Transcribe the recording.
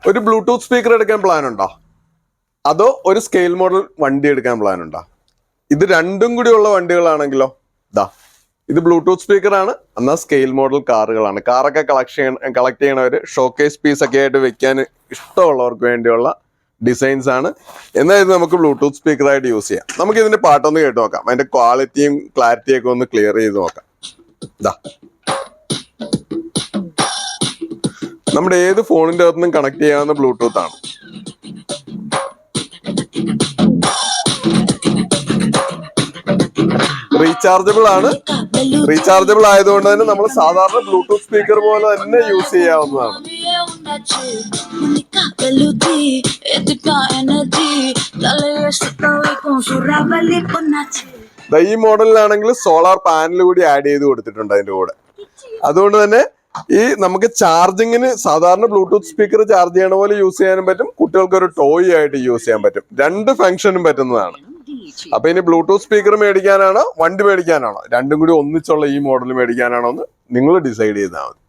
ഒരു Bluetooth speaker എടുക്കാൻ plan ഉണ്ടോ? അതോ ഒരു സ്കെയിൽ മോഡൽ വണ്ടി എടുക്കാൻ പ്ലാൻ ഉണ്ടോ? ഇത് രണ്ടും കൂടി ഉള്ള വണ്ടികളാണെങ്കിലോ ദാ ഇത് ബ്ലൂടൂത്ത് സ്പീക്കർ ആണ്, എന്നാൽ സ്കെയിൽ മോഡൽ കാറുകളാണ്. കാറൊക്കെ കളക്ട് ചെയ്യണവര് ഷോക്കേസ് പീസ് ഒക്കെ ആയിട്ട് വെക്കാൻ ഇഷ്ടമുള്ളവർക്ക് വേണ്ടിയുള്ള ഡിസൈൻസ് ആണ്. എന്നാൽ ഇത് നമുക്ക് ബ്ലൂടൂത്ത് സ്പീക്കർ ആയിട്ട് യൂസ് ചെയ്യാം. നമുക്ക് ഇതിന്റെ പാട്ടൊന്ന് കേട്ട് നോക്കാം, അതിന്റെ ക്വാളിറ്റിയും ക്ലാരിറ്റിയും ഒക്കെ ഒന്ന് ക്ലിയർ ചെയ്ത് നോക്കാം. ഇതാ നമ്മുടെ ഏത് ഫോണിന്റെ അകത്തുനിന്നും കണക്ട് ചെയ്യാവുന്ന ബ്ലൂടൂത്ത് ആണ്. റീചാർജബിൾ ആണ്. റീചാർജബിൾ ആയതുകൊണ്ട് തന്നെ നമ്മൾ സാധാരണ ബ്ലൂടൂത്ത് സ്പീക്കർ പോലെ തന്നെ യൂസ് ചെയ്യാവുന്നതാണ്. ഈ മോഡലിലാണെങ്കിൽ സോളാർ പാനൽ കൂടി ആഡ് ചെയ്ത് കൊടുത്തിട്ടുണ്ട് അതിന്റെ കൂടെ. അതുകൊണ്ട് തന്നെ ഈ നമുക്ക് ചാർജിങ്ങിന് സാധാരണ ബ്ലൂടൂത്ത് സ്പീക്കർ ചാർജ് ചെയ്യണ പോലെ യൂസ് ചെയ്യാനും പറ്റും, കുട്ടികൾക്ക് ഒരു ടോയ് ആയിട്ട് യൂസ് ചെയ്യാൻ പറ്റും. രണ്ട് ഫംഗ്ഷനും പറ്റുന്നതാണ്. അപ്പൊ ഇനി ബ്ലൂടൂത്ത് സ്പീക്കർ മേടിക്കാനാണോ വണ്ടി മേടിക്കാനാണോ, രണ്ടും കൂടി ഒന്നിച്ചുള്ള ഈ മോഡൽ മേടിക്കാനാണോ എന്ന് നിങ്ങൾ ഡിസൈഡ് ചെയ്താൽ മതി.